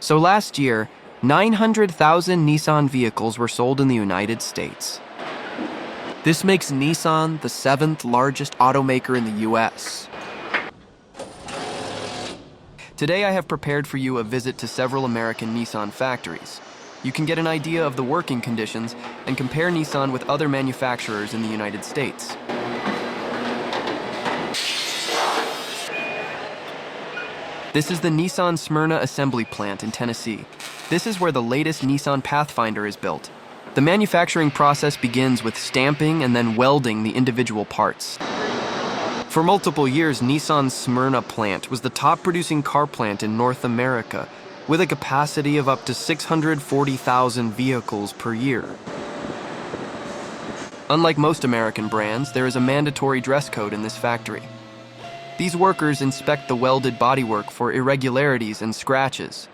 So last year, 900,000 Nissan vehicles were sold in the United States. This makes Nissan the 7th largest automaker in the US. Today I have prepared for you a visit to several American Nissan factories. You can get an idea of the working conditions and compare Nissan with other manufacturers in the United States. This is the Nissan Smyrna Assembly Plant in Tennessee. This is where the latest Nissan Pathfinder is built. The manufacturing process begins with stamping and then welding the individual parts. For multiple years, Nissan's Smyrna plant was the top producing car plant in North America, with a capacity of up to 640,000 vehicles per year. Unlike most American brands, there is a mandatory dress code in this factory. These workers inspect the welded bodywork for irregularities and scratches.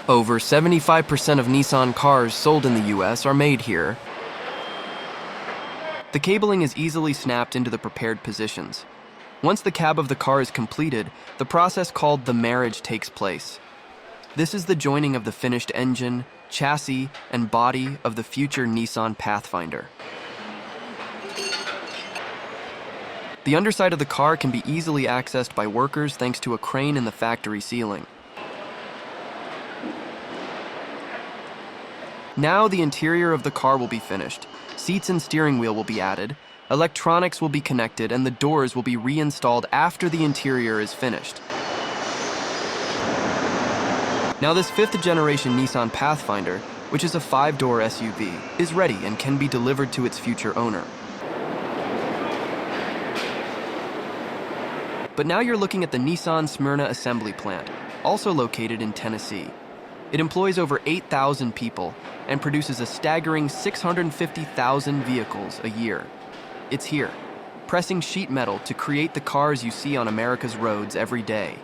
Over 75% of Nissan cars sold in the US are made here. The cabling is easily snapped into the prepared positions. Once the cab of the car is completed, the process called the marriage takes place. This is the joining of the finished engine, chassis, and body of the future Nissan Pathfinder. The underside of the car can be easily accessed by workers thanks to a crane in the factory ceiling. Now the interior of the car will be finished. Seats and steering wheel will be added, electronics will be connected, and the doors will be reinstalled after the interior is finished. Now this 5th generation Nissan Pathfinder, which is a 5-door SUV, is ready and can be delivered to its future owner. But now you're looking at the Nissan Smyrna Assembly Plant, also located in Tennessee. It employs over 8,000 people and produces a staggering 650,000 vehicles a year. It's here, pressing sheet metal to create the cars you see on America's roads every day.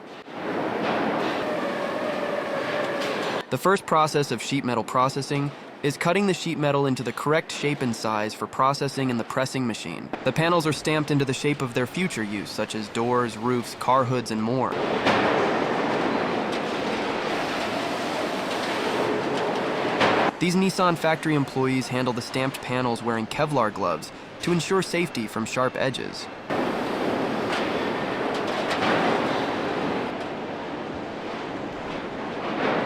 The first process of sheet metal processing is cutting the sheet metal into the correct shape and size for processing in the pressing machine. The panels are stamped into the shape of their future use, such as doors, roofs, car hoods, and more. These Nissan factory employees handle the stamped panels wearing Kevlar gloves to ensure safety from sharp edges.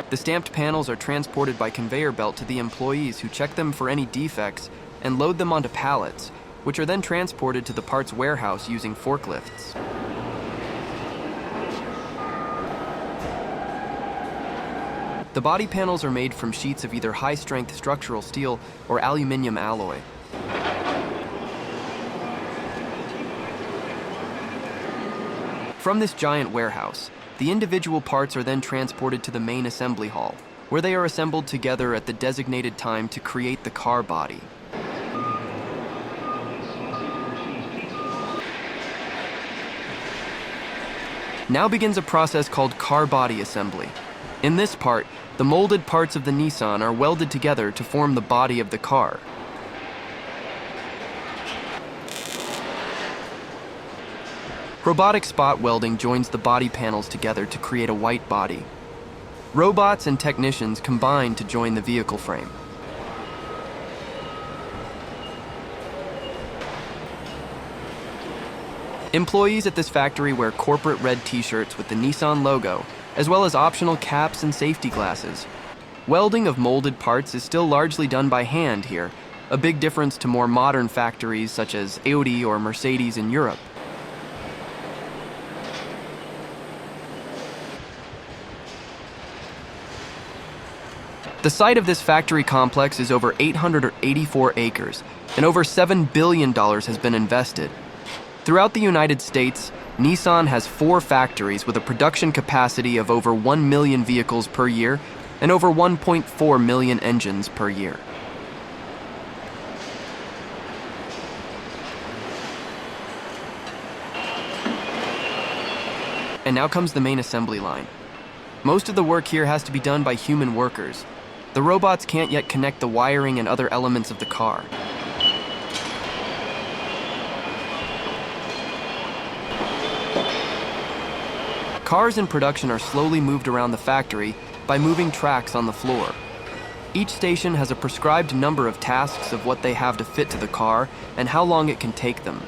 The stamped panels are transported by conveyor belt to the employees who check them for any defects and load them onto pallets, which are then transported to the parts warehouse using forklifts. The body panels are made from sheets of either high-strength structural steel or aluminum alloy. From this giant warehouse, the individual parts are then transported to the main assembly hall, where they are assembled together at the designated time to create the car body. Now begins a process called car body assembly. In this part, the molded parts of the Nissan are welded together to form the body of the car. Robotic spot welding joins the body panels together to create a white body. Robots and technicians combine to join the vehicle frame. Employees at this factory wear corporate red t-shirts with the Nissan logo, as well as optional caps and safety glasses. Welding of molded parts is still largely done by hand here, a big difference to more modern factories such as Audi or Mercedes in Europe. The site of this factory complex is over 884 acres, and over $7 billion has been invested. Throughout the United States, Nissan has 4 factories with a production capacity of over 1 million vehicles per year and over 1.4 million engines per year. And now comes the main assembly line. Most of the work here has to be done by human workers. The robots can't yet connect the wiring and other elements of the car. Cars in production are slowly moved around the factory by moving tracks on the floor. Each station has a prescribed number of tasks of what they have to fit to the car and how long it can take them.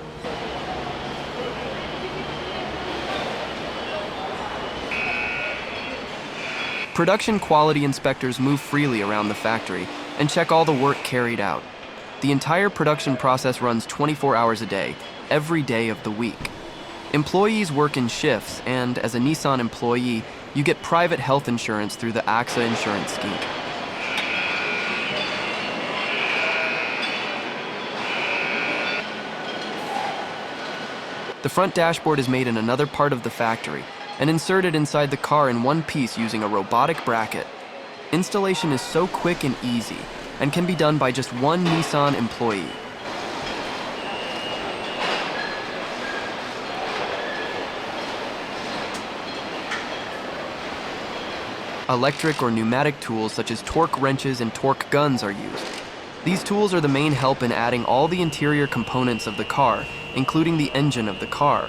Production quality inspectors move freely around the factory and check all the work carried out. The entire production process runs 24 hours a day, every day of the week. Employees work in shifts, and as a Nissan employee, you get private health insurance through the AXA insurance scheme. The front dashboard is made in another part of the factory and inserted inside the car in one piece using a robotic bracket. Installation is so quick and easy and can be done by just one Nissan employee. Electric or pneumatic tools such as torque wrenches and torque guns are used. These tools are the main help in adding all the interior components of the car, including the engine of the car.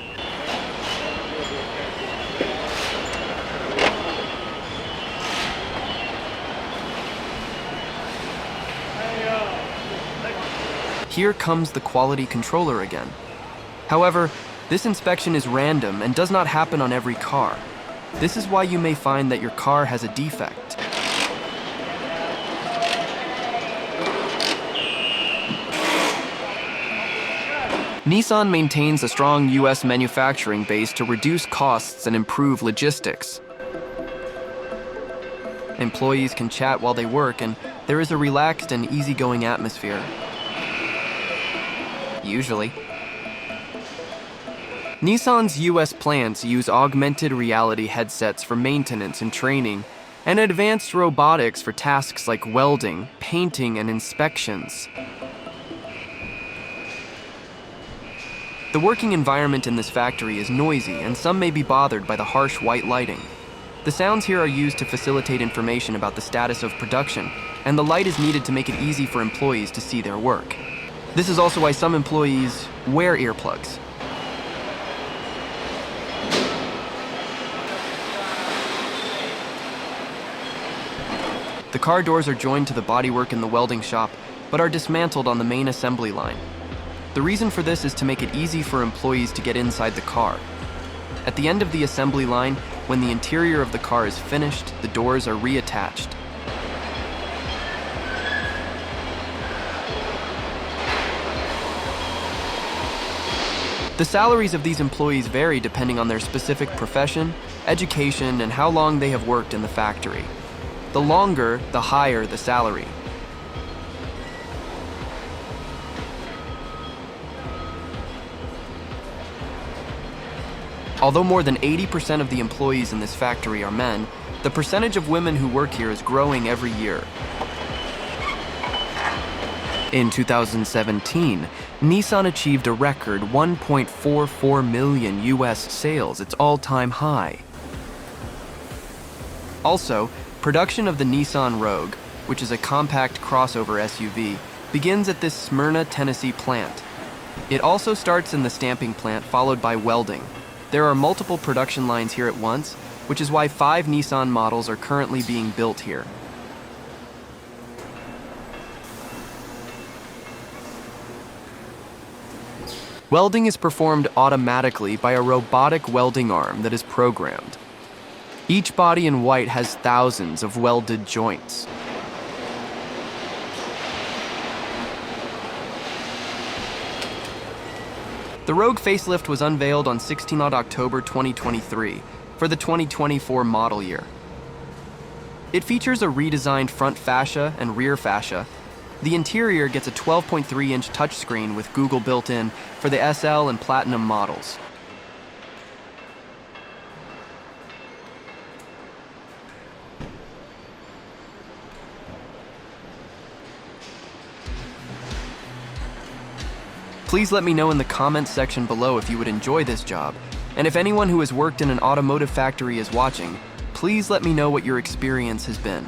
Here comes the quality controller again. However, this inspection is random and does not happen on every car. This is why you may find that your car has a defect. Nissan maintains a strong US manufacturing base to reduce costs and improve logistics. Employees can chat while they work, and there is a relaxed and easygoing atmosphere. Usually. Nissan's US plants use augmented reality headsets for maintenance and training, and advanced robotics for tasks like welding, painting, and inspections. The working environment in this factory is noisy, and some may be bothered by the harsh white lighting. The sounds here are used to facilitate information about the status of production, and the light is needed to make it easy for employees to see their work. This is also why some employees wear earplugs. The car doors are joined to the bodywork in the welding shop, but are dismantled on the main assembly line. The reason for this is to make it easy for employees to get inside the car. At the end of the assembly line, when the interior of the car is finished, the doors are reattached. The salaries of these employees vary depending on their specific profession, education, and how long they have worked in the factory. The longer, the higher the salary. Although more than 80% of the employees in this factory are men, the percentage of women who work here is growing every year. In 2017, Nissan achieved a record 1.44 million US sales, its all-time high. Also, production of the Nissan Rogue, which is a compact crossover SUV, begins at this Smyrna, Tennessee plant. It also starts in the stamping plant, followed by welding. There are multiple production lines here at once, which is why 5 Nissan models are currently being built here. Welding is performed automatically by a robotic welding arm that is programmed. Each body in white has thousands of welded joints. The Rogue facelift was unveiled on 16 October 2023 for the 2024 model year. It features a redesigned front fascia and rear fascia. The interior gets a 12.3-inch touchscreen with Google built in for the SL and Platinum models. Please let me know in the comments section below if you would enjoy this job, and if anyone who has worked in an automotive factory is watching, please let me know what your experience has been.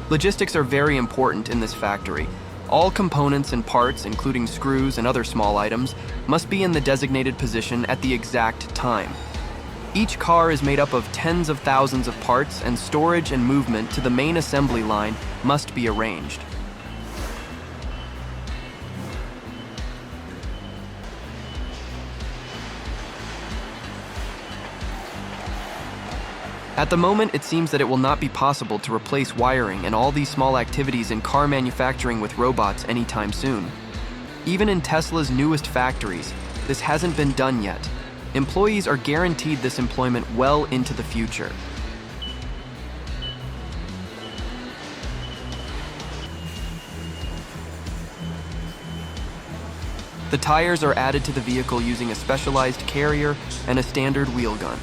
Logistics are very important in this factory. All components and parts, including screws and other small items, must be in the designated position at the exact time. Each car is made up of tens of thousands of parts, and storage and movement to the main assembly line must be arranged. At the moment, it seems that it will not be possible to replace wiring and all these small activities in car manufacturing with robots anytime soon. Even in Tesla's newest factories, this hasn't been done yet. Employees are guaranteed this employment well into the future. The tires are added to the vehicle using a specialized carrier and a standard wheel gun.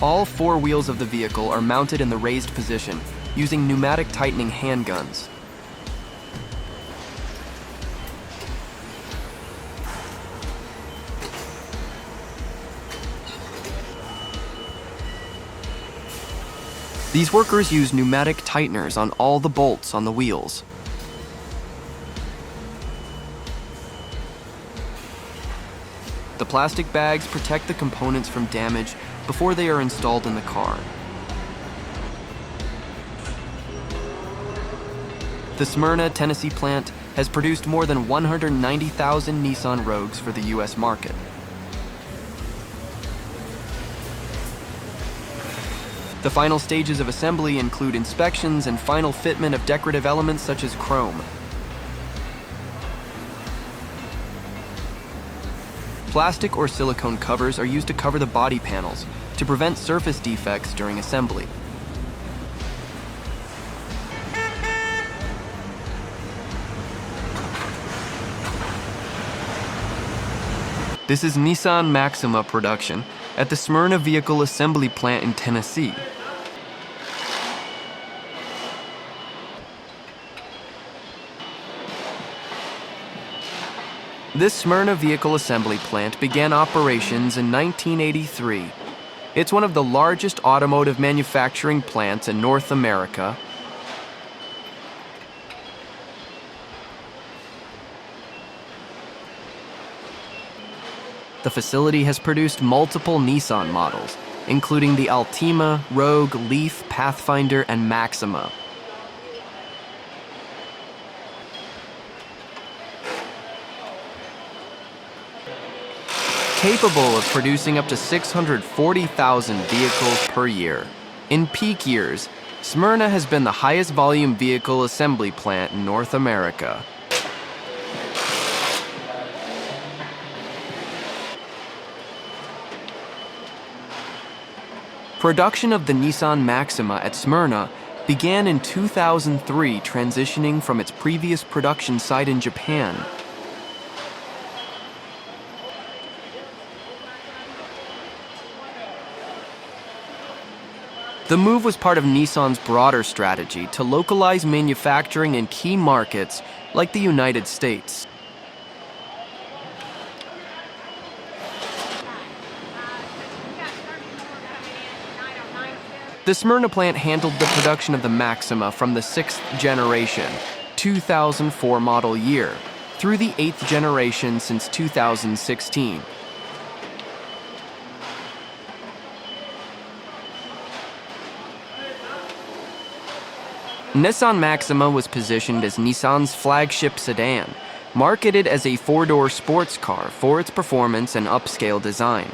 All four wheels of the vehicle are mounted in the raised position, using pneumatic tightening handguns. These workers use pneumatic tighteners on all the bolts on the wheels. The plastic bags protect the components from damage before they are installed in the car. The Smyrna, Tennessee plant has produced more than 190,000 Nissan Rogues for the US market. The final stages of assembly include inspections and final fitment of decorative elements such as chrome. Plastic or silicone covers are used to cover the body panels to prevent surface defects during assembly. This is Nissan Maxima production at the Smyrna Vehicle Assembly Plant in Tennessee. This Smyrna Vehicle Assembly Plant began operations in 1983. It's one of the largest automotive manufacturing plants in North America. The facility has produced multiple Nissan models, including the Altima, Rogue, Leaf, Pathfinder, and Maxima. Capable of producing up to 640,000 vehicles per year. In peak years, Smyrna has been the highest volume vehicle assembly plant in North America. Production of the Nissan Maxima at Smyrna began in 2003, transitioning from its previous production site in Japan. The move was part of Nissan's broader strategy to localize manufacturing in key markets like the United States. The Smyrna plant handled the production of the Maxima from the 6th generation, 2004 model year, through the 8th generation since 2016. Nissan Maxima was positioned as Nissan's flagship sedan, marketed as a four-door sports car for its performance and upscale design.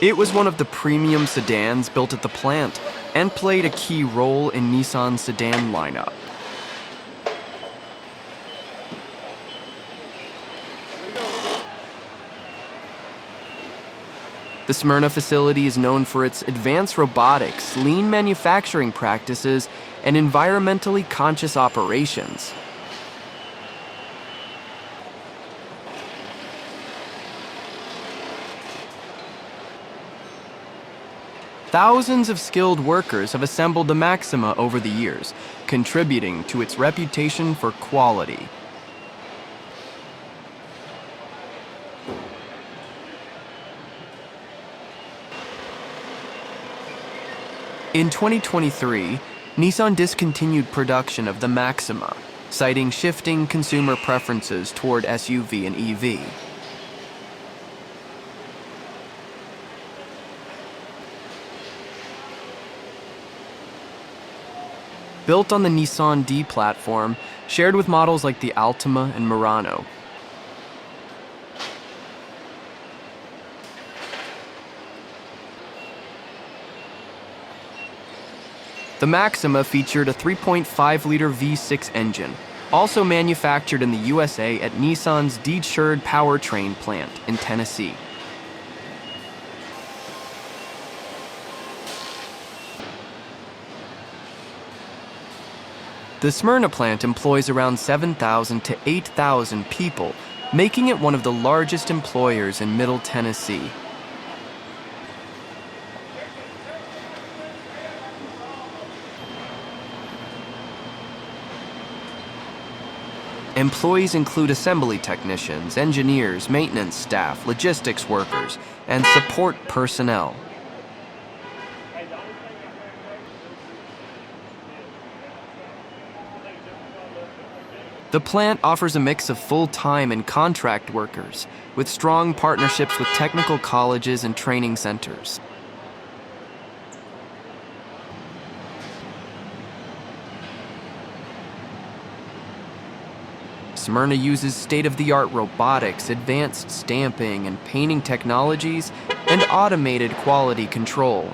It was one of the premium sedans built at the plant and played a key role in Nissan's sedan lineup. The Smyrna facility is known for its advanced robotics, lean manufacturing practices, and environmentally conscious operations. Thousands of skilled workers have assembled the Maxima over the years, contributing to its reputation for quality. In 2023, Nissan discontinued production of the Maxima, citing shifting consumer preferences toward SUV and EV. Built on the Nissan D platform, shared with models like the Altima and Murano. The Maxima featured a 3.5-liter V6 engine, also manufactured in the USA at Nissan's Decherd powertrain plant in Tennessee. The Smyrna plant employs around 7,000 to 8,000 people, making it one of the largest employers in Middle Tennessee. Employees include assembly technicians, engineers, maintenance staff, logistics workers, and support personnel. The plant offers a mix of full-time and contract workers, with strong partnerships with technical colleges and training centers. Smyrna uses state-of-the-art robotics, advanced stamping and painting technologies, and automated quality control.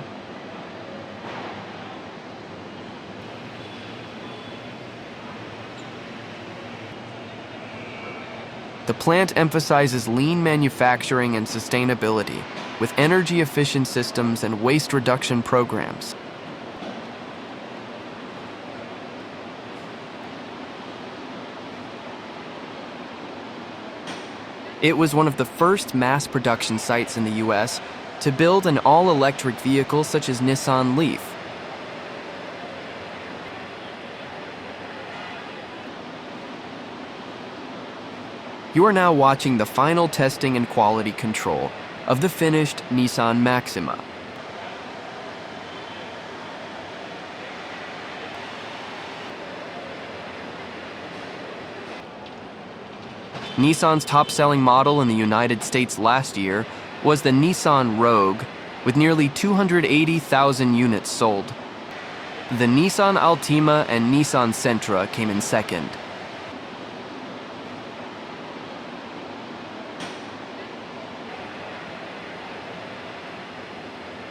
The plant emphasizes lean manufacturing and sustainability, with energy-efficient systems and waste reduction programs. It was one of the first mass production sites in the US to build an all-electric vehicle such as Nissan Leaf. You are now watching the final testing and quality control of the finished Nissan Maxima. Nissan's top-selling model in the United States last year was the Nissan Rogue, with nearly 280,000 units sold. The Nissan Altima and Nissan Sentra came in second.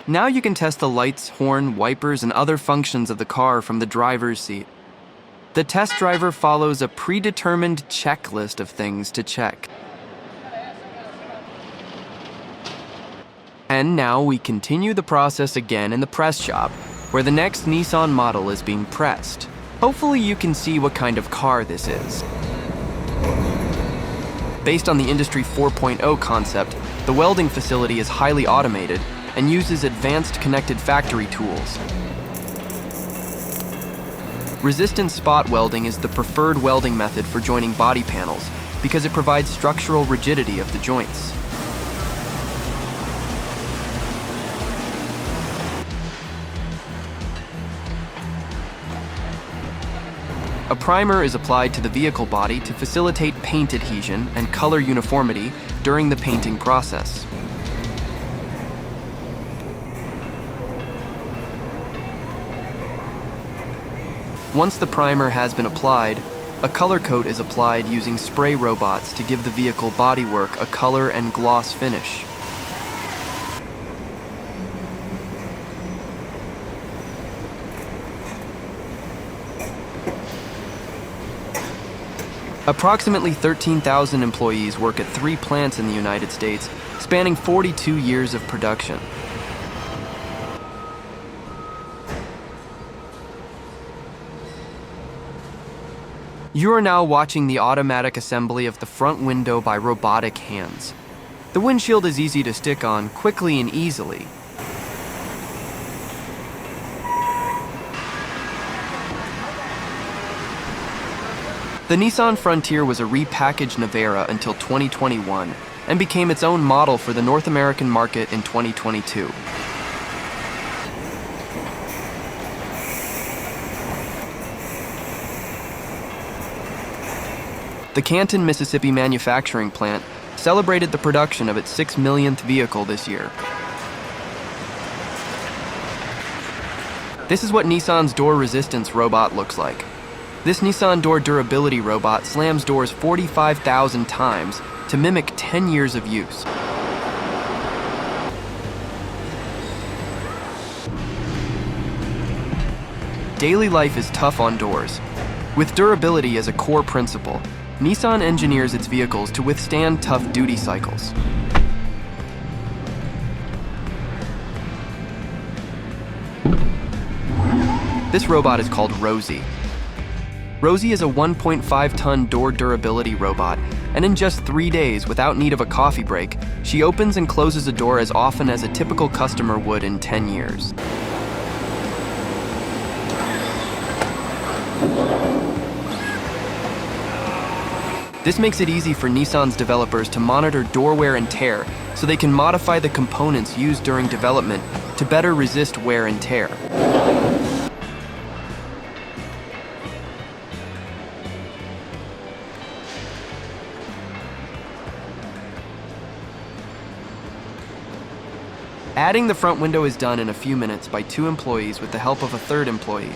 Now you can test the lights, horn, wipers, and other functions of the car from the driver's seat. The test driver follows a predetermined checklist of things to check. And now we continue the process again in the press shop, where the next Nissan model is being pressed. Hopefully you can see what kind of car this is. Based on the Industry 4.0 concept, the welding facility is highly automated and uses advanced connected factory tools. Resistant spot welding is the preferred welding method for joining body panels because it provides structural rigidity of the joints. A primer is applied to the vehicle body to facilitate paint adhesion and color uniformity during the painting process. Once the primer has been applied, a color coat is applied using spray robots to give the vehicle bodywork a color and gloss finish. Approximately 13,000 employees work at 3 plants in the United States, spanning 42 years of production. You are now watching the automatic assembly of the front window by robotic hands. The windshield is easy to stick on quickly and easily. The Nissan Frontier was a repackaged Navara until 2021 and became its own model for the North American market in 2022. The Canton, Mississippi manufacturing plant celebrated the production of its 6 millionth vehicle this year. This is what Nissan's door resistance robot looks like. This Nissan door durability robot slams doors 45,000 times to mimic 10 years of use. Daily life is tough on doors. With durability as a core principle, Nissan engineers its vehicles to withstand tough duty cycles. This robot is called Rosie. Rosie is a 1.5-ton door durability robot, and in just 3 days, without need of a coffee break, she opens and closes a door as often as a typical customer would in 10 years. This makes it easy for Nissan's developers to monitor door wear and tear so they can modify the components used during development to better resist wear and tear. Adding the front window is done in a few minutes by 2 employees with the help of a 3rd employee.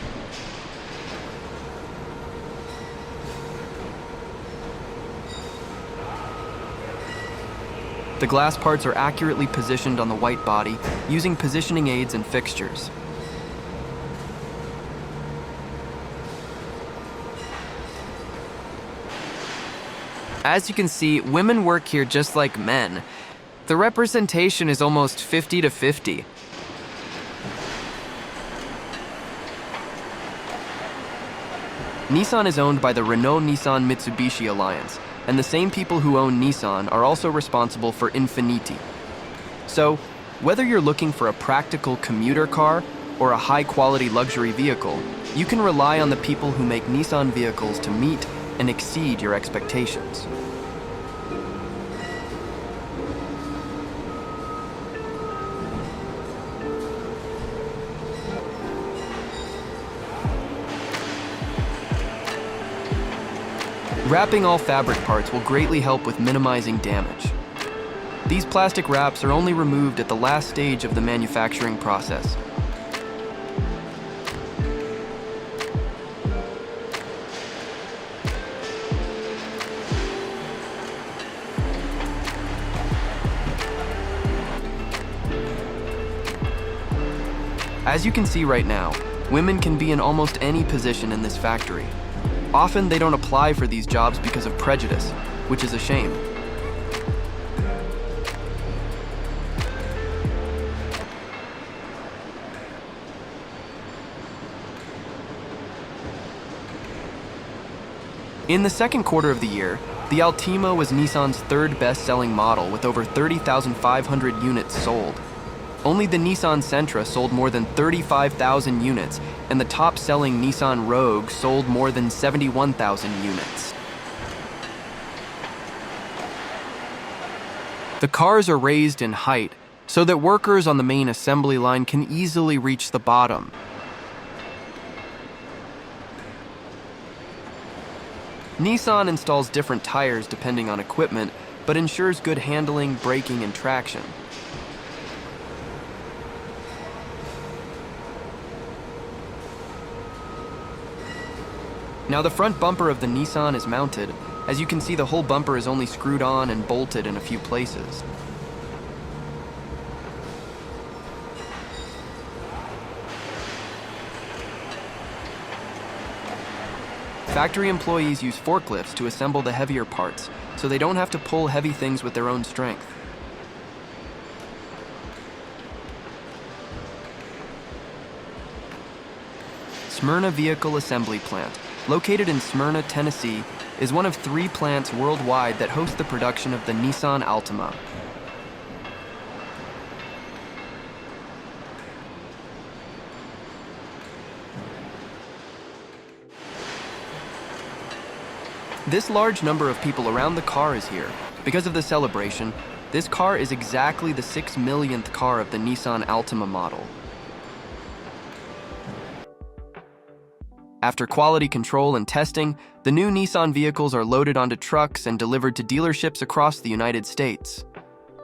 The glass parts are accurately positioned on the white body using positioning aids and fixtures. As you can see, women work here just like men. The representation is almost 50-50. Nissan is owned by the Renault-Nissan-Mitsubishi Alliance, and the same people who own Nissan are also responsible for Infiniti. So, whether you're looking for a practical commuter car or a high-quality luxury vehicle, you can rely on the people who make Nissan vehicles to meet and exceed your expectations. Wrapping all fabric parts will greatly help with minimizing damage. These plastic wraps are only removed at the last stage of the manufacturing process. As you can see right now, women can be in almost any position in this factory. Often they don't apply for these jobs because of prejudice, which is a shame. In the second quarter of the year, the Altima was Nissan's 3rd best-selling model with over 30,500 units sold. Only the Nissan Sentra sold more than 35,000 units, and the top-selling Nissan Rogue sold more than 71,000 units. The cars are raised in height, so that workers on the main assembly line can easily reach the bottom. Nissan installs different tires depending on equipment, but ensures good handling, braking, and traction. Now the front bumper of the Nissan is mounted. As you can see, the whole bumper is only screwed on and bolted in a few places. Factory employees use forklifts to assemble the heavier parts, so they don't have to pull heavy things with their own strength. Smyrna Vehicle Assembly Plant, located in Smyrna, Tennessee, is one of 3 plants worldwide that host the production of the Nissan Altima. This large number of people around the car is here. Because of the celebration, this car is exactly the 6 millionth car of the Nissan Altima model. After quality control and testing, the new Nissan vehicles are loaded onto trucks and delivered to dealerships across the United States.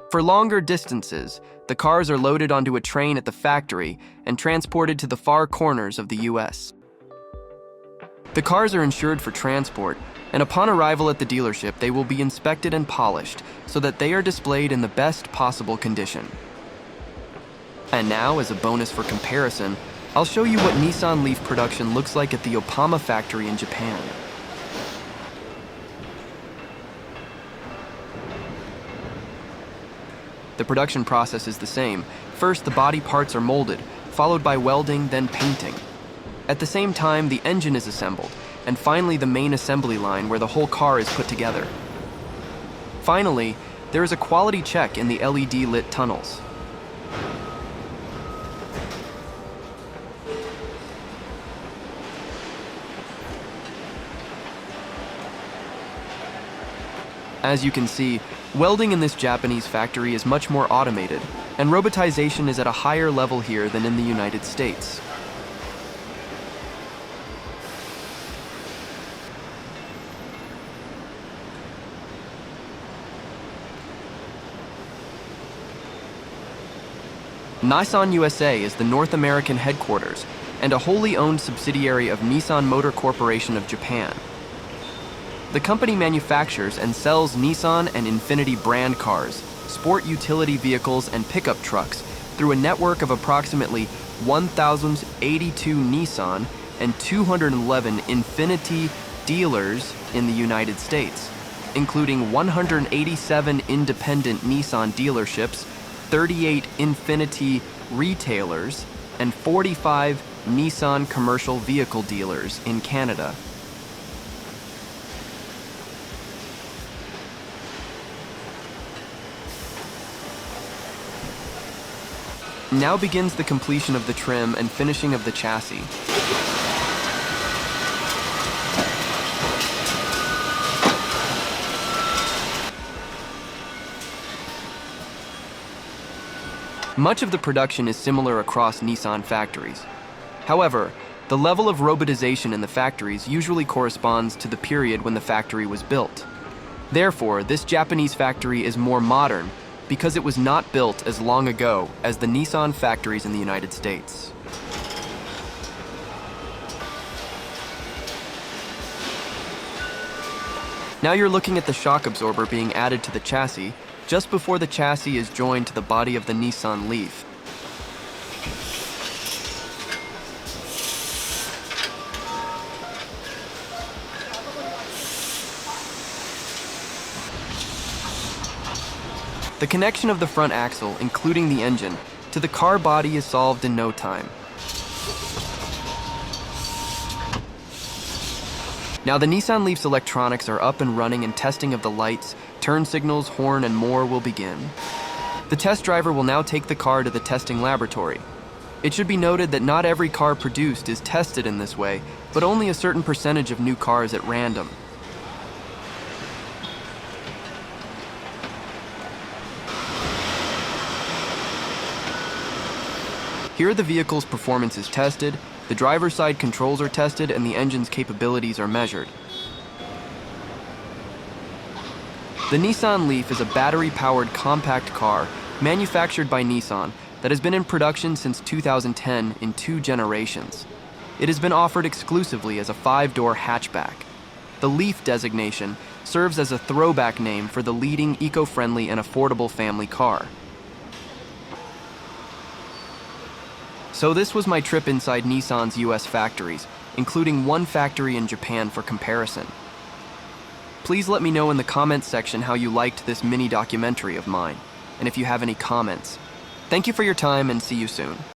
For longer distances, the cars are loaded onto a train at the factory and transported to the far corners of the US. The cars are insured for transport, and upon arrival at the dealership, they will be inspected and polished so that they are displayed in the best possible condition. And now, as a bonus for comparison, I'll show you what Nissan Leaf production looks like at the Altima factory in Japan. The production process is the same. First, the body parts are molded, followed by welding, then painting. At the same time, the engine is assembled, and finally the main assembly line where the whole car is put together. Finally, there is a quality check in the LED-lit tunnels. As you can see, welding in this Japanese factory is much more automated, and robotization is at a higher level here than in the United States. Nissan USA is the North American headquarters and a wholly owned subsidiary of Nissan Motor Corporation of Japan. The company manufactures and sells Nissan and Infiniti brand cars, sport utility vehicles, and pickup trucks through a network of approximately 1,082 Nissan and 211 Infiniti dealers in the United States, including 187 independent Nissan dealerships, 38 Infiniti retailers, and 45 Nissan commercial vehicle dealers in Canada. Now begins the completion of the trim and finishing of the chassis. Much of the production is similar across Nissan factories. However, the level of robotization in the factories usually corresponds to the period when the factory was built. Therefore, this Japanese factory is more modern because it was not built as long ago as the Nissan factories in the United States. Now you're looking at the shock absorber being added to the chassis just before the chassis is joined to the body of the Nissan Leaf. The connection of the front axle, including the engine, to the car body is solved in no time. Now the Nissan Leaf's electronics are up and running, and testing of the lights, turn signals, horn, and more will begin. The test driver will now take the car to the testing laboratory. It should be noted that not every car produced is tested in this way, but only a certain percentage of new cars at random. Here the vehicle's performance is tested, the driver's side controls are tested, and the engine's capabilities are measured. The Nissan Leaf is a battery-powered compact car manufactured by Nissan that has been in production since 2010 in 2 generations. It has been offered exclusively as a 5-door hatchback. The Leaf designation serves as a throwback name for the leading eco-friendly and affordable family car. So this was my trip inside Nissan's US factories, including one factory in Japan for comparison. Please let me know in the comments section how you liked this mini documentary of mine, and if you have any comments. Thank you for your time, and see you soon.